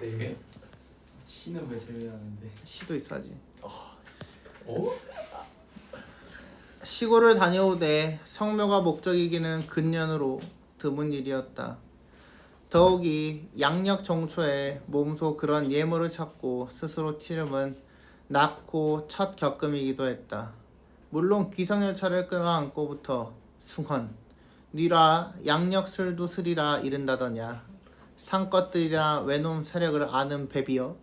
네. 시는 왜 제외하는데? 시도 있어야지. 어? 시골을 다녀오되 성묘가 목적이기는 근년으로 드문 일이었다. 더욱이 양력 정초에 몸소 그런 예물을 찾고 스스로 치름은 낳고 첫 겪음이기도 했다. 물론 귀성열차를 끌어안고부터 숭헌 니라 양력술도 스리라 이른다더냐. 산것들이나 외놈 세력을 아는 배비여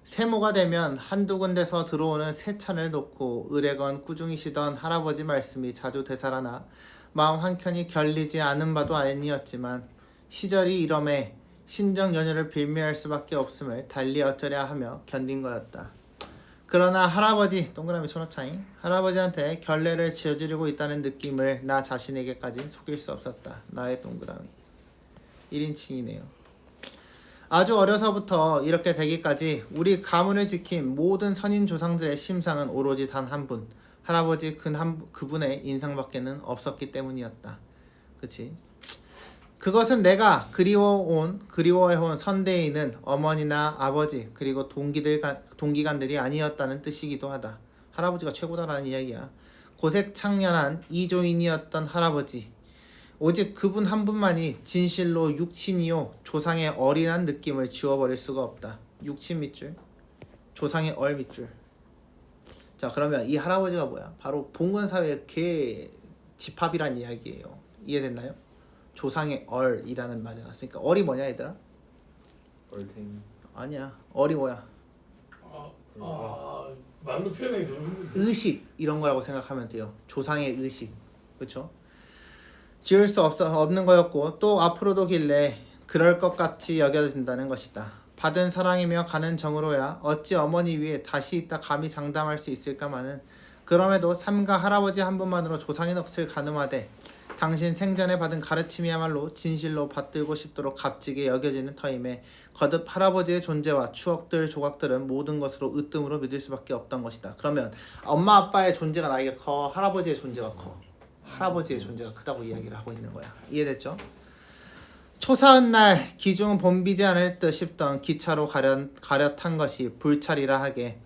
세모가 되면 한두 군데서 들어오는 세찬을 놓고 의례건 꾸중이시던 할아버지 말씀이 자주 되살아나 마음 한켠이 결리지 않은 바도 아니었지만 시절이 이러매 신정 연휴를 빌미할 수밖에 없음을 달리 어쩌랴 하며 견딘 거였다. 그러나 할아버지 동그라미 초록창이 할아버지한테 결례를 지어주려고 있다는 느낌을 나 자신에게까지 속일 수 없었다. 나의 동그라미 1인칭이네요. 아주 어려서부터 이렇게 되기까지 우리 가문을 지킨 모든 선인 조상들의 심상은 오로지 단 한 분, 할아버지 그분의 인상밖에는 없었기 때문이었다. 그치? 그것은 내가 그리워해온 선대인은 어머니나 아버지 그리고 동기간들이 아니었다는 뜻이기도 하다. 할아버지가 최고다라는 이야기야. 고색창연한 이조인이었던 할아버지. 오직 그분 한 분만이 진실로 육친이요 조상의 얼이란 느낌을 지워버릴 수가 없다. 육친 밑줄, 조상의 얼 밑줄. 자 그러면 이 할아버지가 뭐야? 바로 봉건사회의 개 집합이란 이야기예요. 이해됐나요? 조상의 얼이라는 말이 나왔으니까 얼이 뭐냐 얘들아? 얼탱이. 아니야. 얼이 뭐야? 말로 표현하기 너무 힘든데. 의식 이런 거라고 생각하면 돼요. 조상의 의식. 그렇죠? 지울 수 없는 거였고 또 앞으로도 길래 그럴 것 같이 여겨진다는 것이다. 받은 사랑이며 가는 정으로야 어찌 어머니 위에 다시 있다 감히 장담할 수 있을까마는 그럼에도 삼가 할아버지 한 분만으로 조상의 넋을 가늠하되 당신 생전에 받은 가르침이야말로 진실로 받들고 싶도록 값지게 여겨지는 터임에 거듭 할아버지의 존재와 추억들 조각들은 모든 것으로 으뜸으로 믿을 수밖에 없던 것이다. 그러면 엄마 아빠의 존재가 나에게 커 할아버지의 존재가 커 할아버지의 존재가 크다고 이야기를 하고 있는 거야. 이해됐죠? 초사한 날 기중 봄비지 않을 듯 싶던 기차로 가려 탄 것이 불찰이라 하게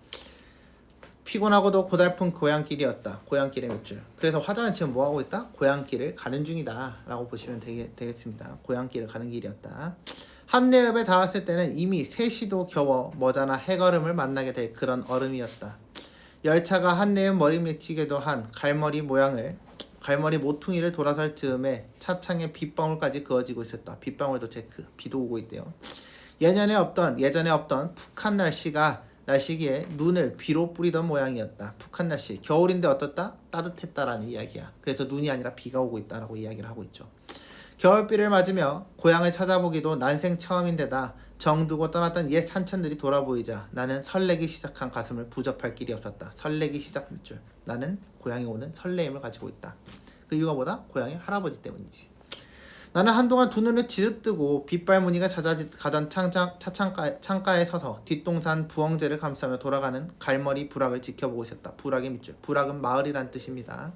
피곤하고도 고달픈 고향길이었다. 고향길의 밑줄. 그래서 화자는 지금 뭐하고 있다? 고향길을 가는 중이다 라고 보시면 되겠습니다. 고향길을 가는 길이었다. 한내읍에 닿았을 때는 이미 3시도 겨워 머자나 해걸음을 만나게 될 그런 얼음이었다. 열차가 한내읍 머리밀치게도 한 갈머리 모퉁이를 돌아설 즈음에 차창에 빗방울까지 그어지고 있었다. 빗방울도 체크. 비도 오고 있대요. 예전에 없던 푹한 날씨기에 눈을 비로 뿌리던 모양이었다. 푹한 날씨. 겨울인데 어떻다? 따뜻했다라는 이야기야. 그래서 눈이 아니라 비가 오고 있다라고 이야기를 하고 있죠. 겨울비를 맞으며 고향을 찾아보기도 난생 처음인데다 정두고 떠났던 옛 산천들이 돌아보이자 나는 설레기 시작한 가슴을 부접할 길이 없었다. 설레기 시작할 줄. 나는 고향에 오는 설레임을 가지고 있다. 그 이유가 뭐다? 고향의 할아버지 때문이지. 나는 한동안 두 눈을 지릅뜨고 빗발무늬가 잦아가던 창가에 서서 뒷동산 부엉제를 감싸며 돌아가는 갈머리 부락을 지켜보고 있었다. 부락의 밑줄. 부락은 마을이란 뜻입니다.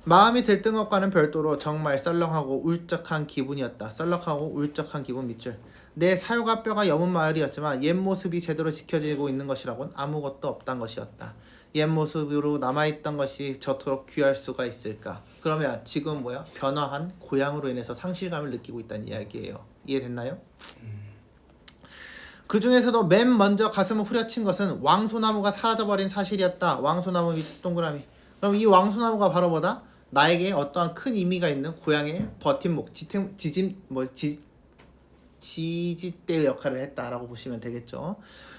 마음이 들뜬 것과는 별도로 정말 썰렁하고 울적한 기분이었다. 썰렁하고 울적한 기분 밑줄. 내 살과 뼈가 여문 마을이었지만 옛 모습이 제대로 지켜지고 있는 것이라곤 아무것도 없단 것이었다. 옛 모습으로 남아있던 것이 저토록 귀할 수가 있을까? 그러면 지금 뭐야? 변화한 고향으로 인해서 상실감을 느끼고 있다는 이야기예요. 이해됐나요? 그 중에서도 맨 먼저 가슴을 후려친 것은 왕소나무가 사라져버린 사실이었다. 왕소나무 밑 동그라미. 그럼 이 왕소나무가 바로 뭐다? 나에게 어떠한 큰 의미가 있는 고향의 버팀목, 지지대 역할을 했다라고 보시면 되겠죠.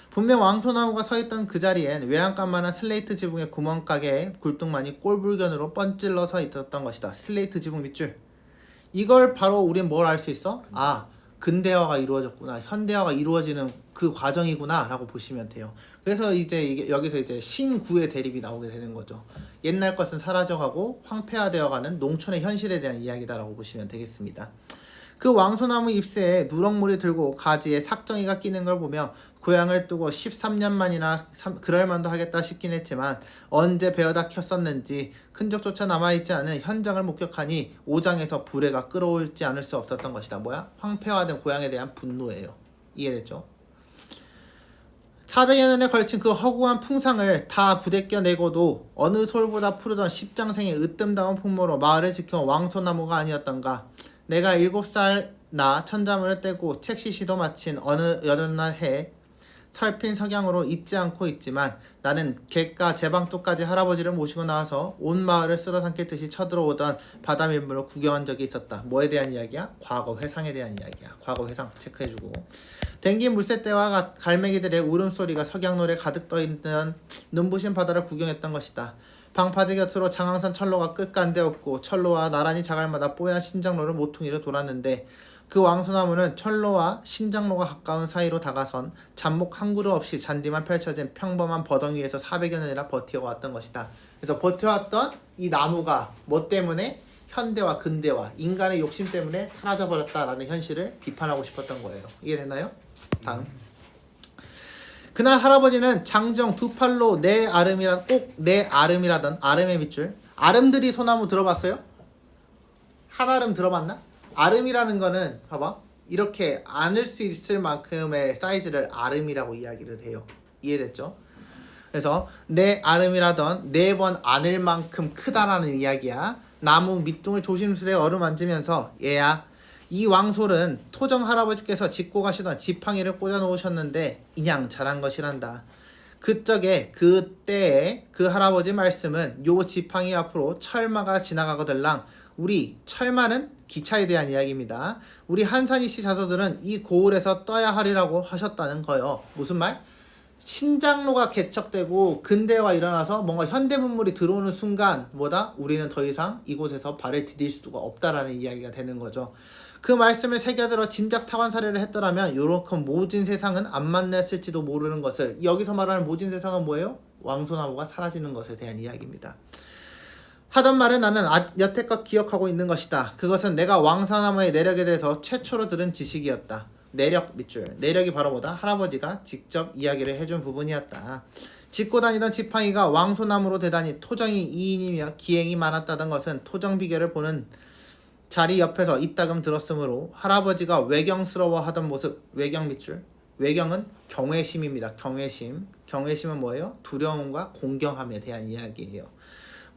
분명 왕소나무가 서있던 그 자리엔 외양간만한 슬레이트 지붕의 구멍가게에 굴뚝만이 꼴불견으로 뻔찔러 서 있었던 것이다. 슬레이트 지붕 밑줄. 이걸 바로 우린 뭘 알 수 있어? 아, 근대화가 이루어졌구나. 현대화가 이루어지는 그 과정이구나 라고 보시면 돼요. 그래서 이제 여기서 이제 신구의 대립이 나오게 되는 거죠. 옛날 것은 사라져가고 황폐화되어가는 농촌의 현실에 대한 이야기다라고 보시면 되겠습니다. 그 왕소나무 잎새에 누렁물이 들고 가지에 삭정이가 끼는 걸 보며 고향을 두고 13년만이나 그럴만도 하겠다 싶긴 했지만 언제 베어다 켰었는지 흔적조차 남아있지 않은 현장을 목격하니 오장에서 불해가 끓어올지 않을 수 없었던 것이다. 뭐야? 황폐화된 고향에 대한 분노예요. 이해됐죠? 400여 년에 걸친 그 허구한 풍상을 다 부대껴내고도 어느 솔보다 푸르던 십장생의 으뜸다운 풍모로 마을을 지켜온 왕소나무가 아니었던가. 내가 7살 나 천자문을 떼고 책시시도 마친 어느 여름날 해 설핀 석양으로 잊지 않고 있지만 나는 객가 제방도까지 할아버지를 모시고 나와서 온 마을을 쓸어삼킬 듯이 쳐들어오던 바다 밀물을 구경한 적이 있었다. 뭐에 대한 이야기야? 과거 회상에 대한 이야기야. 과거 회상 체크해주고. 댕긴 물새떼와 갈매기들의 울음소리가 석양노래 가득 떠있는 눈부신 바다를 구경했던 것이다. 방파제 곁으로 장항선 철로가 끝간데없고 철로와 나란히 자갈마다 뽀얀 신장로를 모퉁이로 돌았는데 그 왕소나무는 철로와 신장로가 가까운 사이로 다가선 잡목 한 그루 없이 잔디만 펼쳐진 평범한 버덩 위에서 400여 년이나 버텨왔던 것이다. 그래서 버텨왔던 이 나무가 뭐 때문에? 현대와 근대와 인간의 욕심 때문에 사라져버렸다라는 현실을 비판하고 싶었던 거예요. 이해됐나요? 다음. 그날 할아버지는 장정 두 팔로 네 아름이라던 아름의 밑줄. 아름들이 소나무 들어봤어요? 한아름 들어봤나? 아름이라는 거는 봐봐 이렇게 안을 수 있을 만큼의 사이즈를 아름이라고 이야기를 해요. 이해됐죠? 그래서 네 아름이라던 4번 안을 만큼 크다라는 이야기야. 나무 밑둥을 조심스레 어루만지면서 얘야 이 왕솔은 토정 할아버지께서 짓고 가시던 지팡이를 꽂아 놓으셨는데 인양 잘한 것이란다. 그때에 그 할아버지 말씀은 요 지팡이 앞으로 철마가 지나가거들랑. 우리 철마는 기차에 대한 이야기입니다. 우리 한산이씨 자서들은 이 고을에서 떠야 하리라고 하셨다는 거예요. 무슨 말? 신장로가 개척되고 근대화가 일어나서 뭔가 현대문물이 들어오는 순간 뭐다? 우리는 더 이상 이곳에서 발을 디딜 수가 없다라는 이야기가 되는 거죠. 그 말씀을 새겨들어 진작 타관사례를 했더라면 요렇게 모진 세상은 안 만났을지도 모르는 것을. 여기서 말하는 모진 세상은 뭐예요? 왕소나무가 사라지는 것에 대한 이야기입니다. 하던 말을 나는 여태껏 기억하고 있는 것이다. 그것은 내가 왕소나무의 내력에 대해서 최초로 들은 지식이었다. 내력 밑줄. 내력이 바로 뭐다? 할아버지가 직접 이야기를 해준 부분이었다. 짚고 다니던 지팡이가 왕소나무로 되다니 토정이 2인이며 기행이 많았다던 것은 토정 비결을 보는 자리 옆에서 이따금 들었으므로 할아버지가 외경스러워하던 모습. 외경 밑줄. 외경은 경외심입니다. 경외심. 경외심은 뭐예요? 두려움과 공경함에 대한 이야기예요.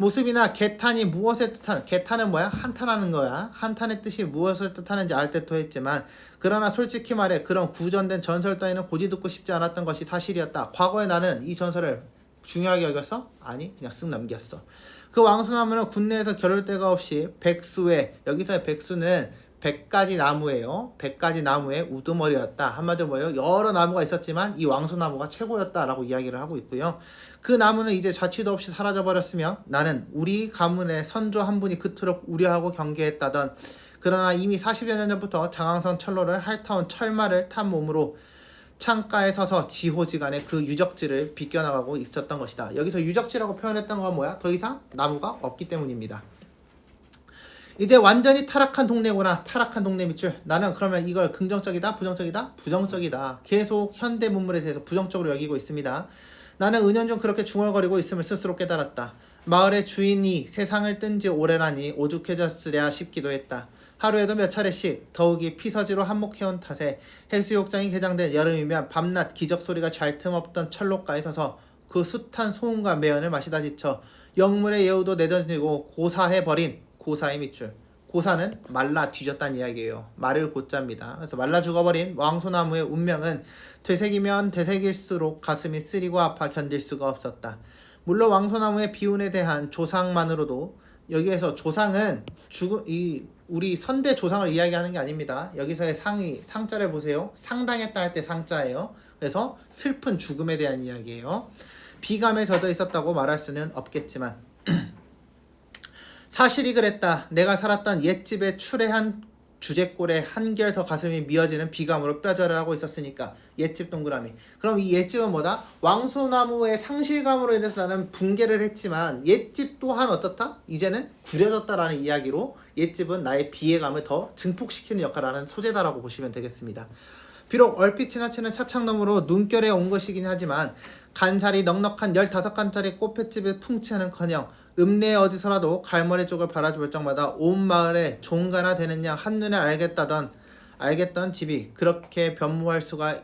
모습이나 개탄이 무엇을 뜻하는, 개탄은 뭐야? 한탄하는 거야. 한탄의 뜻이 무엇을 뜻하는지 알 듯도 했지만 그러나 솔직히 말해 그런 구전된 전설 따위는 고지 듣고 싶지 않았던 것이 사실이었다. 과거에 나는 이 전설을 중요하게 여겼어? 아니 그냥 쓱 넘겼어. 그 왕소나무는 군내에서 겨룰 데가 없이 백수의, 여기서의 백수는 100가지 나무예요. 100가지 나무의 우두머리였다. 한마디로 뭐예요? 여러 나무가 있었지만 이 왕소나무가 최고였다라고 이야기를 하고 있고요. 그 나무는 이제 자취도 없이 사라져버렸으며 나는 우리 가문의 선조 한 분이 그토록 우려하고 경계했다던, 그러나 이미 40여 년 전부터 장항선 철로를 핥아온 철마를 탄 몸으로 창가에 서서 지호지간에 그 유적지를 비껴나가고 있었던 것이다. 여기서 유적지라고 표현했던 건 뭐야? 더 이상 나무가 없기 때문입니다. 이제 완전히 타락한 동네구나. 타락한 동네 밑줄. 나는 그러면 이걸 긍정적이다? 부정적이다? 부정적이다. 계속 현대 문물에 대해서 부정적으로 여기고 있습니다. 나는 은연중 그렇게 중얼거리고 있음을 스스로 깨달았다. 마을의 주인이 세상을 뜬 지 오래라니 오죽해졌으랴 싶기도 했다. 하루에도 몇 차례씩 더욱이 피서지로 한몫해온 탓에 해수욕장이 개장된 여름이면 밤낮 기적소리가 잘 틈없던 철로가에 서서 그 숱한 소음과 매연을 마시다 지쳐 영물의 여우도 내던지고 고사해버린 고사의 밑줄. 고사는 말라 뒤졌다는 이야기예요. 말을 고자입니다. 그래서 말라 죽어버린 왕소나무의 운명은 되새기면 되새길수록 가슴이 쓰리고 아파 견딜 수가 없었다. 물론 왕소나무의 비운에 대한 조상만으로도, 여기에서 조상은 우리 선대 조상을 이야기하는 게 아닙니다. 여기서의 상자를 보세요. 상당했다 할 때 상자예요. 그래서 슬픈 죽음에 대한 이야기예요. 비감에 젖어 있었다고 말할 수는 없겠지만 사실이 그랬다. 내가 살았던 옛집의 추레한 주제꼴에 한결 더 가슴이 미어지는 비감으로 뼈저려하고 있었으니까. 옛집 동그라미. 그럼 이 옛집은 뭐다? 왕소나무의 상실감으로 인해서 나는 붕괴를 했지만 옛집 또한 어떻다? 이제는 구려졌다라는 이야기로 옛집은 나의 비애감을 더 증폭시키는 역할을 하는 소재다라고 보시면 되겠습니다. 비록 얼핏 지나치는 차창너머로 눈결에 온 것이긴 하지만 간살이 넉넉한 15칸짜리 꽃팻집을 풍치하는커녕 읍내 어디서라도 갈머리 쪽을 바라볼 적마다 온 마을에 종가나 되는 양 한눈에 알겠던 집이 그렇게 변모할 수가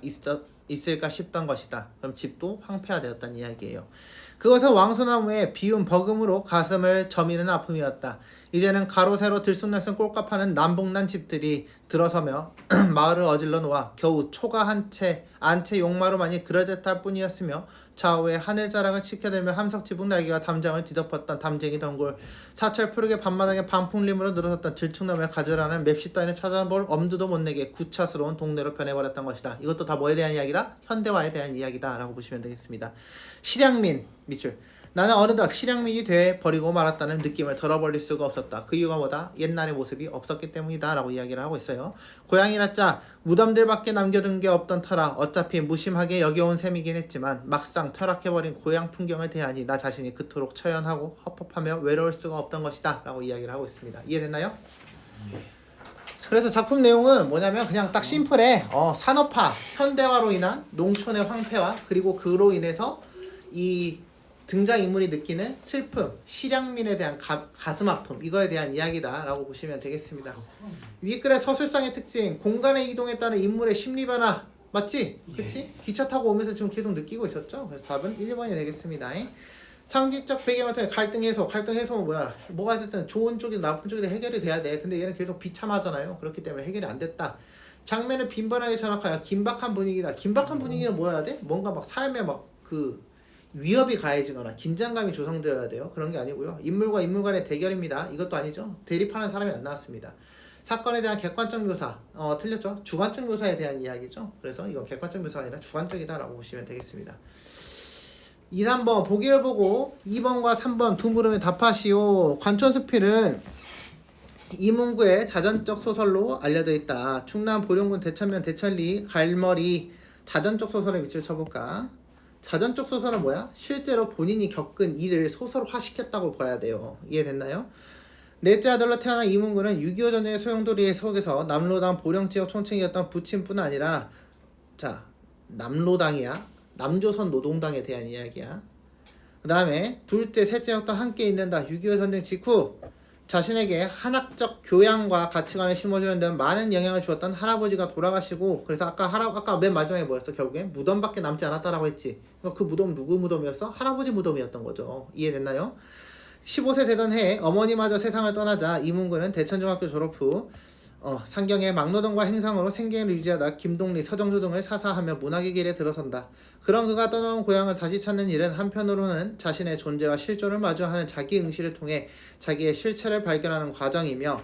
있을까 싶던 것이다. 그럼 집도 황폐화되었다는 이야기예요. 그것은 왕소나무에 비운 버금으로 가슴을 저미는 아픔이었다. 이제는 가로 세로 들쑥날쑥 꼴값하는 남북난 집들이 들어서며 마을을 어질러 놓아 겨우 초가 한 채 안채 용마루만이 그려졌다 뿐이었으며 좌우에 하늘자락을 치켜들며 함석지붕 날개와 담장을 뒤덮었던 담쟁이 덩굴 사철 푸르게 밤마당에 반풍림으로 늘어섰던 들쭉나무에 가지라는 맵시 따위는 찾아볼 엄두도 못 내게 구차스러운 동네로 변해버렸던 것이다. 이것도 다 뭐에 대한 이야기다? 현대화에 대한 이야기다 라고 보시면 되겠습니다. 실향민 밑줄 나는 어느덧 실향민이 돼 버리고 말았다는 느낌을 덜어버릴 수가 없었다. 그 이유가 뭐다? 옛날의 모습이 없었기 때문이다 라고 이야기를 하고 있어요. 고향이라짜 무덤들밖에 남겨둔 게 없던 터라 어차피 무심하게 여겨온 셈이긴 했지만 막상 퇴락해버린 고향 풍경을 대하니 나 자신이 그토록 처연하고 헛헛하며 외로울 수가 없던 것이다 라고 이야기를 하고 있습니다. 이해됐나요? 그래서 작품 내용은 뭐냐면 그냥 딱 심플해. 산업화, 현대화로 인한 농촌의 황폐화 그리고 그로 인해서 이 등장인물이 느끼는 슬픔, 실향민에 대한 가슴 아픔 이거에 대한 이야기다 라고 보시면 되겠습니다. 윗글의 서술상의 특징 공간의 이동에 따른 인물의 심리 변화 맞지? 그치? 기차 타고 오면서 지금 계속 느끼고 있었죠? 그래서 답은 1번이 되겠습니다. 상징적 배경을 통해 갈등 해소는 뭐야? 뭐가 됐든 좋은 쪽이든 나쁜 쪽이든 해결이 돼야 돼. 근데 얘는 계속 비참하잖아요. 그렇기 때문에 해결이 안 됐다. 장면을 빈번하게 전락하여 긴박한 분위기다. 긴박한 분위기는 뭐여야 돼? 뭔가 막 삶에 막 그 위협이 가해지거나 긴장감이 조성되어야 돼요. 그런 게 아니고요. 인물과 인물 간의 대결입니다. 이것도 아니죠. 대립하는 사람이 안 나왔습니다. 사건에 대한 객관적 묘사, 틀렸죠. 주관적 묘사에 대한 이야기죠. 그래서 이건 객관적 묘사가 아니라 주관적이다라고 보시면 되겠습니다. 2, 3번 보기를 보고 2번과 3번 두 물음에 답하시오. 관촌수필은 이문구의 자전적 소설로 알려져 있다. 충남 보령군 대천면 대천리 갈머리 자전적 소설에 밑줄 쳐볼까? 자전적 소설은 뭐야? 실제로 본인이 겪은 일을 소설화시켰다고 봐야 돼요. 이해됐나요? 넷째 아들로 태어난 이문구는 6.25 전쟁의 소용돌이 속에서 남로당 보령지역 촌층이었던 부친뿐 아니라 자 남로당이야. 남조선 노동당에 대한 이야기야. 그 다음에 둘째, 셋째역도 함께 있는다. 6.25 전쟁 직후 자신에게 한학적 교양과 가치관을 심어주는 데 많은 영향을 주었던 할아버지가 돌아가시고 그래서 아까 맨 마지막에 뭐였어? 결국엔 무덤밖에 남지 않았다라고 했지. 그 무덤 누구 무덤이었어? 할아버지 무덤이었던 거죠. 이해됐나요? 15세 되던 해에 어머니마저 세상을 떠나자 이문구는 대천중학교 졸업 후 상경의 막노동과 행상으로 생계를 유지하다 김동리, 서정조 등을 사사하며 문학의 길에 들어선다. 그런 그가 떠나온 고향을 다시 찾는 일은 한편으로는 자신의 존재와 실존을 마주하는 자기 응시를 통해 자기의 실체를 발견하는 과정이며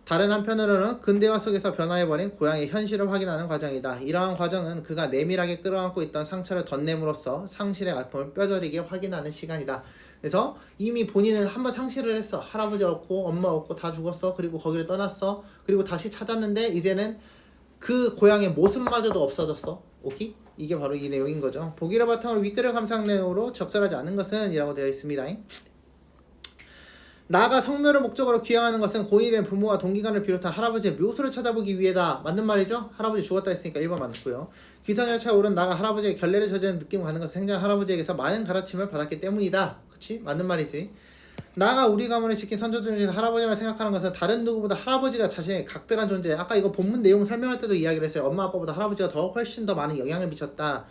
다른 한편으로는 근대화 속에서 변화해버린 고향의 현실을 확인하는 과정이다. 이러한 과정은 그가 내밀하게 끌어안고 있던 상처를 덧냄으로써 상실의 아픔을 뼈저리게 확인하는 시간이다. 그래서 이미 본인은 한번 상실을 했어. 할아버지 없고 엄마 없고 다 죽었어. 그리고 거기를 떠났어. 그리고 다시 찾았는데 이제는 그 고향의 모습마저도 없어졌어. 오케이? 이게 바로 이 내용인 거죠. 보기를 바탕으로 윗글을 감상 내용으로 적절하지 않은 것은 이라고 되어 있습니다. 나아가 성묘를 목적으로 귀향하는 것은 고인이 된 부모와 동기간을 비롯한 할아버지의 묘소를 찾아보기 위해다. 맞는 말이죠? 할아버지 죽었다 했으니까 1번 맞고요. 귀성열차에 오른 나가 할아버지의 결례를 저지른 느낌을 갖는 것은 생전 할아버지에게서 많은 가르침을 받았기 때문이다. 그치? 맞는 말이지. 나아가 우리 가문을 지킨 선조들 중에서 할아버지만 생각하는 것은 다른 누구보다 할아버지가 자신의 각별한 존재. 아까 이거 본문 내용 설명할 때도 이야기를 했어요. 엄마 아빠보다 할아버지가 훨씬 더 많은 영향을 미쳤다.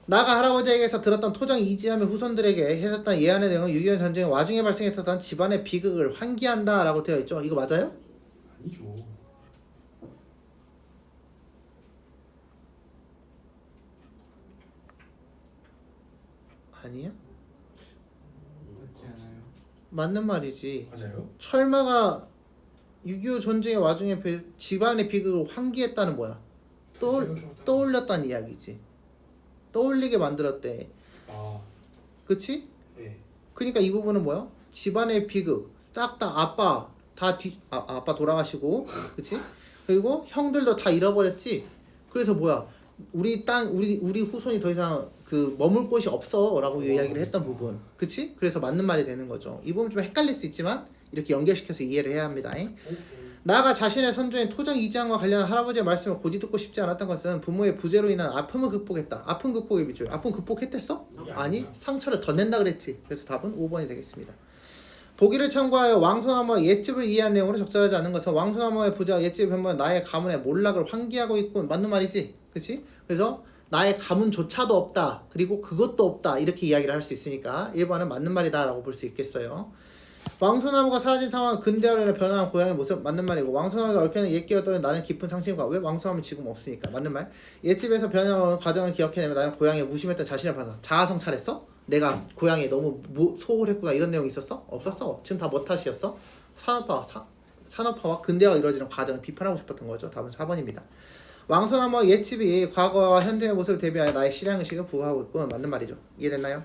나가 할아버지에게서 들었던 토정 이지함의 후손들에게 해줬던 예언의 내용은 6.25 전쟁의 와중에 발생했었던 집안의 비극을 환기한다 라고 되어 있죠. 이거 맞아요? 아니죠. 아니야? 맞지 않아요? 맞는 말이지. 맞아요? 철마가 6.25 전쟁의 와중에 집안의 비극을 환기했다는 뭐야? 떠올렸다는 이야기지. 떠올리게 만들었대. 아, 그치? 네. 그러니까 이 부분은 뭐야? 집안의 비극 싹 다 아빠 돌아가시고 그치? 그리고 형들도 다 잃어버렸지. 그래서 뭐야? 우리 후손이 더 이상 그 머물 곳이 없어라고 이야기를 했던 부분. 그치? 그래서 맞는 말이 되는 거죠. 이 부분 좀 헷갈릴 수 있지만 이렇게 연결시켜서 이해를 해야 합니다. 나아가 자신의 선조인 토정 이지함과 관련한 할아버지의 말씀을 고지 듣고 싶지 않았던 것은 부모의 부재로 인한 아픔을 극복했다. 아픔 극복의 비줄. 아픔 극복했댔어? 아니, 상처를 더 낸다 그랬지. 그래서 답은 5번이 되겠습니다. 보기를 참고하여 왕소나무와 옛집을 이해한 내용으로 적절하지 않은 것은 왕소나무의 부자와 옛집의 변모는 나의 가문의 몰락을 환기하고 있군. 맞는 말이지. 그치? 그래서 나의 가문조차도 없다. 그리고 그것도 없다. 이렇게 이야기를 할 수 있으니까 1번은 맞는 말이다 라고 볼 수 있겠어요. 왕소나무가 사라진 상황은 근대화로 변화한 고향의 모습 맞는 말이고 왕소나무가 얽혀있는 옛 기억들은 나는 깊은 상심과 왜 왕소나무 지금 없으니까 맞는 말. 옛집에서 변화한 과정을 기억해내면 나는 고향에 무심했던 자신을 봐서 자아성찰했어? 내가 고향에 너무 소홀했구나 이런 내용이 있었어? 없었어. 지금 다 뭐 탓이었어? 산업화와 근대화가 이루어지는 과정을 비판하고 싶었던 거죠. 답은 4번입니다. 왕소나무와 옛집이 과거와 현대의 모습을 대비하여 나의 실행의식을 부호하고 있고 맞는 말이죠. 이해됐나요?